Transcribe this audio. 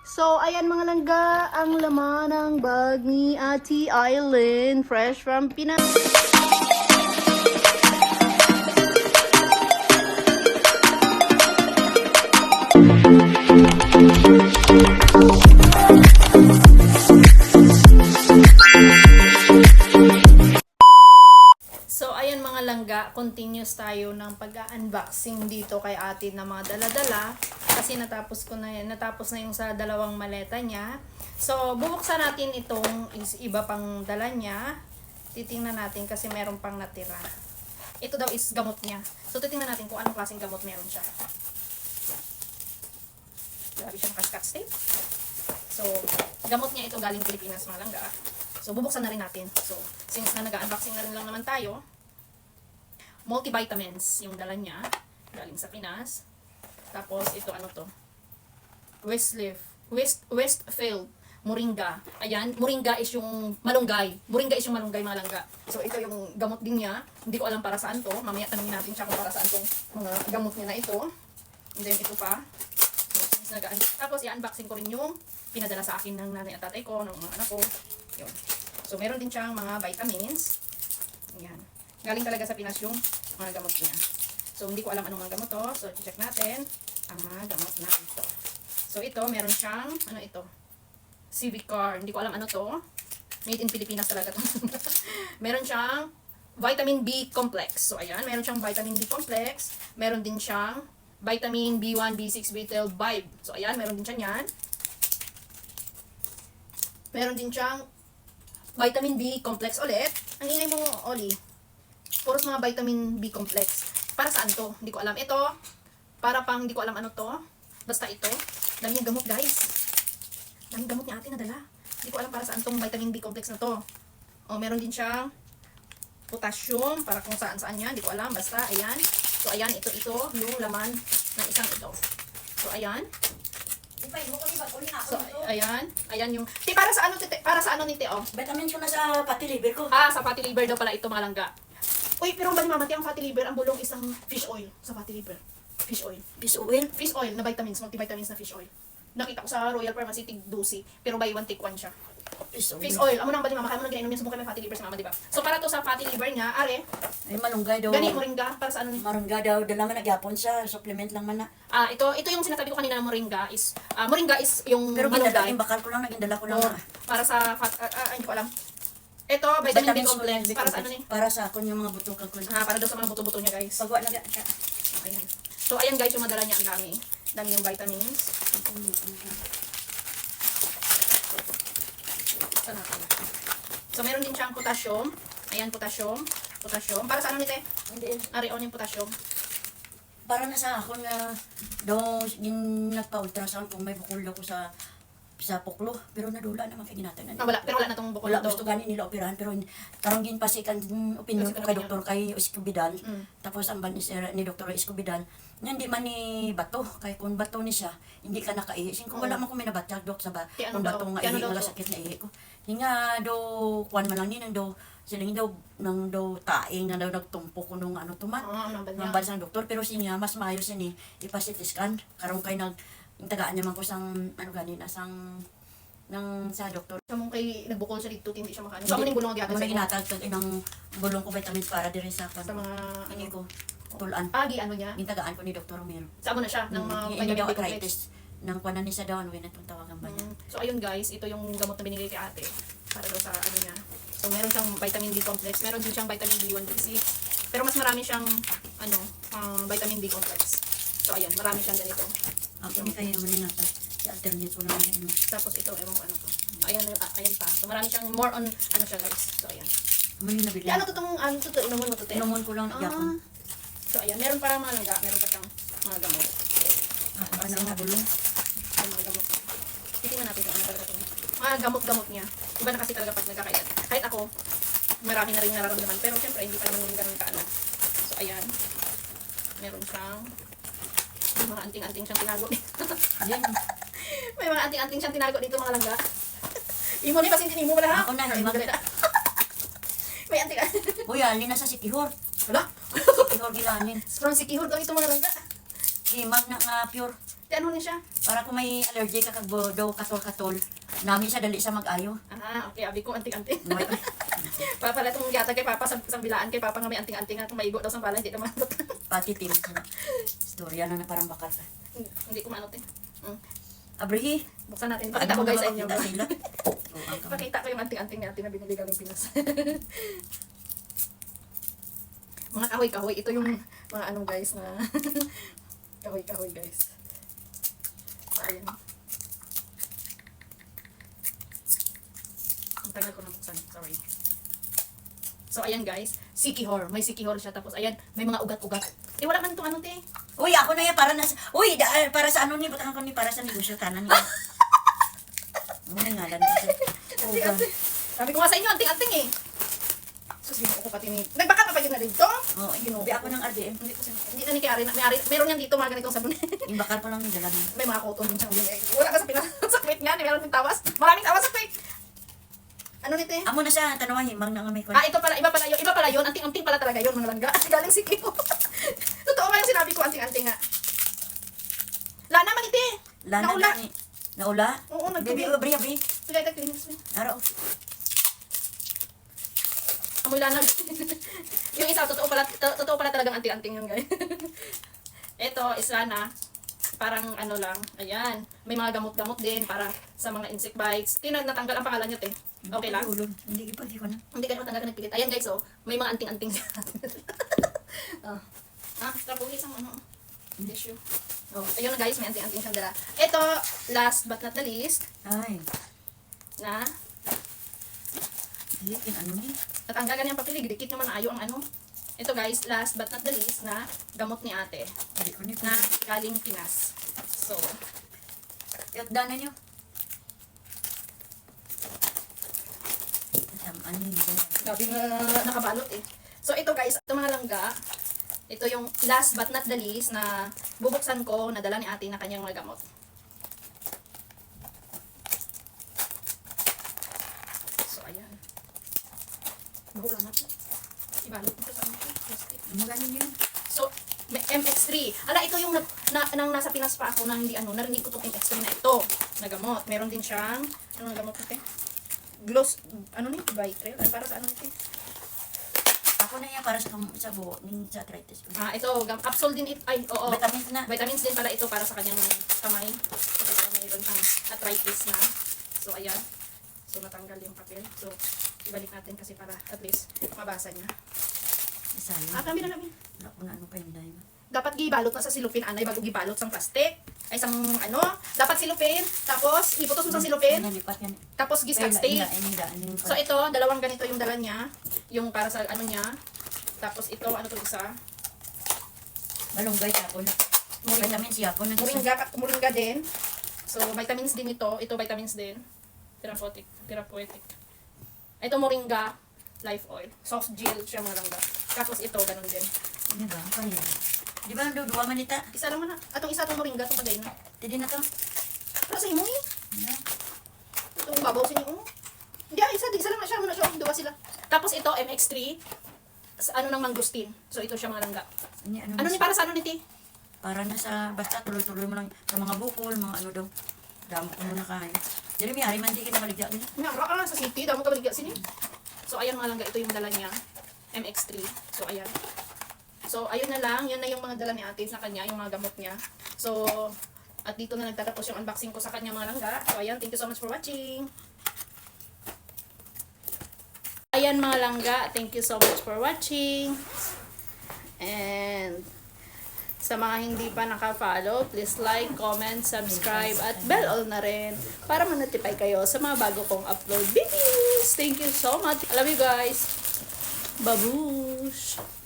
So, ayan mga langga, ang laman ng bag ni Ate Aileen, fresh from Pinas. So, ayan mga langga, continuous tayo ng pag-unboxing dito kay ate na mga dala-dala. Kasi natapos na yung sa dalawang maleta niya. So, bubuksan natin itong iba pang dala niya. Titingnan natin kasi meron pang natira. Ito daw is gamot niya. So, titingnan natin kung anong klaseng gamot meron siya. Grabe siyang Scotch tape. So, gamot niya ito galing Pilipinas mga langga. So, bubuksan na rin natin. So, since na nag-unboxing na rin lang naman tayo, multivitamins yung dala niya. Galing sa Pinas. Tapos, ito ano to? Westfield. Moringa. Ayan, moringa is yung malunggay. Moringa is yung malunggay mga langga. So, ito yung gamot din niya. Hindi ko alam para saan to. Mamaya tanungin natin siya kung para saan tong mga gamot niya na ito. And then, ito pa. So, tapos, i-unboxing ko rin yung pinadala sa akin ng nanay at tatay ko, ng mga anak ko. Yun. So, meron din siyang mga vitamins. Ayan. Galing talaga sa Pinas yung mga gamot niya. So, hindi ko alam anong mga gamot to. So, check natin ang mga gamot na ito. So, ito, meron siyang, ano ito? Civicar. Hindi ko alam ano to. Made in Pilipinas talaga to. Meron siyang vitamin B complex. So, ayan. Meron siyang vitamin B complex. Meron din siyang vitamin B1, B6, B12, B5. So, ayan. Meron din siya yan. Meron din siyang vitamin B complex ulit. Ang ingay mo, Oli. Puros mga vitamin B complex. Para saan to? Hindi ko alam. Ito, para pang hindi ko alam ano to. Basta ito. Dami yung gamot, guys. Daming gamot niya ate nadala. Hindi ko alam para saan tong vitamin B complex na to. O, meron din siyang potassium para kung saan-saan yan. Hindi ko alam. Basta, ayan. So, ayan. Ito yung laman ng isang ito. So, ayan. So, ayan. Ayan yung... Ti, para sa ano, tite? Para sa ano ni Te, oh? Vitamins ko na sa fatty liver ko. Ah, sa fatty liver daw pala ito, mga langga. Uy, pero ba ni Mama, Te, ang fatty liver, ang bulong isang fish oil sa fatty liver. Fish oil. Fish oil. Fish oil na vitamins, multivitamins na fish oil. Nakita ko sa Royal Pharmacy, tig 12. Pero buy one, take one siya. Fish oil. Fish oil. Amo nang ba ni Mama? Kaya mo nang ginainom niya, subukan may fatty liver si Mama, di ba? So, para to sa fatty liver niya, are, Ay, malunggay daw. gani, moringa, para sa ano ni? Marungga daw. Dala man nagyapon sa supplement lang man na. Ah, ito yung sinasabi ko kanina na moringa is yung Pero ginadala malunggay. yung bakal ko lang, nagindala ko lang Oh, na. para sa hindi ko alam. Ito, vitamin B complex. Para sa ano ni? Para sa akon yung mga buto kag kun. Ah, para daw sa mga buto-buto niya, guys. Pagwa na ka. Ayan. So, ayan guys, yung madala niya, ang dami. Dami yung vitamins. Sana pala. So, meron din siyang potassium. Ayan, potassium. Potassium. Para sa ano nito? Hindi. Ari on yung potassium. Para na sa akon nga daw nagpa-ultrasound kung may bukol ako sa puklo, pero nadula naman kay ginatan na. Ah, wala. Pero wala na tong bukol Wala na to. gusto gani nila operahan pero karong ginpasikan opinion ko kay doktor kay Escobedan. Tapos ang ban ni Dr. Escobedan, nga hindi man ni bato kay kung bato ni siya, hindi ka nakaihi. Sin kung wala man ko minabatag dok sa Ti ano kung daw? bato nga Ti ano ihi daw nga to? sakit na ihi ko. Hinga do kwan man lang ni nang do sila daw nang daw taing nga daw nagtumpo ko nung ano tuman. Ano ba niya? Ang bansa ng doktor pero siya mas maayos ni ipa-CT scan karon kay nag tagaan niya man ko sang ano ganina sang ng sa doktor. Sa mong kay nagbukol sa dito, hindi siya makaano. So, amo ning bulong ang Ano gihatag na sa ginatag kag inang bulong ko vitamins para diri sa sa mga ini ko tulan. agi ano niya. Gintagaan ko ni Dr. Romero. Sa amo na siya ng mga Ini vitamin daw B complex. arthritis nang kunan ni sa daw ano itong tawagan ba niya. So, ayun guys, ito yung gamot na binigay kay ate. Para daw sa ano niya. So, meron siyang vitamin B complex. Meron din siyang vitamin B1, B6. Pero mas marami siyang, vitamin B complex. So, ayan, marami siyang ganito. Ako ni kayo man nata. Si alternate ko lang ano. Tapos ito, ewan ko ano to. Ayan, ayan pa. So, marami siyang more on, ano siya guys. So, ayan. Ano yung nabili? Ano to to? Inuman mo to, te? Inomon ko lang yapon. So, ayan. Meron pa mga langga. Meron pa siyang mga gamot. Ano ang bulong? Yung mga gamot. Titingnan natin kung ano talaga ito. Mga gamot-gamot niya. Iba na kasi talaga pag nagkakailan. Kahit ako, marami na rin nararamdaman. Pero syempre, hindi pa naman yung ganun kaano. So, ayan. Meron siyang mga anting-anting siyang tinago dito. Yan. May mga anting-anting siyang tinago dito mga langga. Imo ni pasin din mo wala ha? Ako na, Ay, limang. dali na. May anting-anting. Uy, ali na sa Sikihor. Wala. Sikihor gilanin. From Sikihor daw ito mga langga. Himag na nga pure. Di ano ni siya? Para kung may allergy ka kag daw katol-katol, nami siya dali sa mag-ayo. Okay, abi ko anting-anting. May- Papa pala itong yata kay Papa sa bilaan kay Papa nga may anting-anting nga kung maigo daw sa bala, hindi naman. Pati tim. Istorya na parang bakal. Hindi ko maano te. Abrihi. Buksan natin. Pakita ko guys sa inyo. Pakita sila. Oo, ang kamay. Pakita ko yung anting-anting natin na binili galing Pinas. Mga kahoy-kahoy. Ito yung mga ano guys na kahoy-kahoy guys. So, ayan. Ang tagal ko na buksan. Sorry. So, ayan guys. Sikihor. May sikihor siya. Tapos, ayan. May mga ugat-ugat. Eh, wala man itong ano, te. Uy, ako na yan, para na, uy, para sa ano ni, butakan ko ni, para sa negosyo, tanan niya. Ano na nga, Anting-anting. Sabi ko nga sa inyo, anting-anting eh. Sus, ginuko ko pati ni... Nagbaka ka pa yun na dito? Oo, hindi ako ng RDM. Hindi na ni Kari. Meron yan dito mga ganitong sabon. Yung bakal ko lang yung dala na. May mga cotton din siyang binigay. Wala ka sa Pinas. Sa Kuwait nga, meron din tawas. Maraming tawas sa Kuwait. Ano nito eh? Amo na siya, tanong himang na nga may Ito pala, iba pala yun. Anting-anting pala talaga yun, mga langga. Galing si Kiko. Totoo ba yung sinabi ko, anting-anting nga? Lana, maniti. Naula. Naula? Oo, Baby, nagtubig. abri. Pagay ka, klinis mo. Araw. Amoy lana. Yung isa, totoo pala talagang anting-anting yun, guys. Ito is lana. Parang ano lang, ayan. May mga gamot-gamot din para sa mga insect bites. Natanggal ang pangalan niya, te. Okay lang? Hindi ko na. Hindi ka matanggal ka nagpilit. Ayan guys, oh. May mga anting-anting siya. Trabulis ang ano. Tissue. Oh, ayun na guys, may anting-anting siyang dala. Ito, last but not the least, Ay, na hikin ano ni? natanggal ka niyang papel, dikit naman na ayo ang ano. Ito guys, last but not the least, na gamot ni ate. Hindi ko ni Na galing Pinas. So, Yagdanan niyo. Ano yun? gabi nga nakabalot eh. So ito guys, ito mga langga, ito yung last but not the least na bubuksan ko, nadala ni ate na kanyang mga gamot. So ayan. Buhok lang natin. Ibalot ito sa ano, plastic. Ano ganin yun? So, may MX3. Ala, ito yung nang nasa Pinas pa ako nang hindi ano, narinig ko itong MX3 na ito, na gamot. Meron din siyang, ano ang gamot natin? Gloss, ano ni? Vitrel? Ano para sa ano nito? Ako na yan para sa buho, sa arthritis ko. Ito, capsule din ito. Ay, oo. Vitamins na. Vitamins din pala ito para sa kanyang kamay. Kasi parang mayroon siyang arthritis na. So, ayan. So, natanggal yung papel. So, ibalik natin kasi para at least mabasa niya. Sayang. Kami na namin. Wala ko na ano pa yung dahil. Dapat gibalot na sa silupin, anay, bago gibalot sa plastic. Ay, isang ano, dapat silupin, tapos iputos mo sa silupin, Nalipat yan. tapos giscag stay. So, So, ito, dalawang ganito yung dala niya. Yung para sa ano niya. Tapos ito, ano to isa? malunggay ako na. Vitamins siya ako na. Moringa din. So, vitamins din ito. Ito, vitamins din. Therapeutic. Ito, moringa. Life oil. Soft gel siya mga langga. Tapos ito, ganun din. Ano ba? Kaya. Di ba ang duwa manita? Isa lang man na. Atong isa, itong moringa, itong pagay na. Tidi na to. Para sa imo eh. Itong babaw sa inyo. Hindi, isa lang na siya. Muna siya. Dua sila. Tapos ito, MX3. Sa ano ng mangustin. So, ito siya mga langga. Ano ni para sa ano niti? Para na sa, basta tuloy-tuloy mo lang sa mga bukol, mga ano daw. Damo ko muna kain. Jadi may hari man di kita maligya din. Nga, sa city. Damo ka maligya sini. So, ayan mga langga. Ito yung dala niya. MX3. So, ayan. So, ayun na lang. Yan na yung mga dala ni ate sa kanya. Yung mga gamot niya. So, at dito na nagtatapos yung unboxing ko sa kanya mga langga. So, ayan. Thank you so much for watching. Ayan mga langga. Thank you so much for watching. And sa mga hindi pa naka-follow, please like, comment, subscribe, at bell all na rin para ma-notify kayo sa mga bago kong upload videos. Thank you so much. I love you guys. Babush!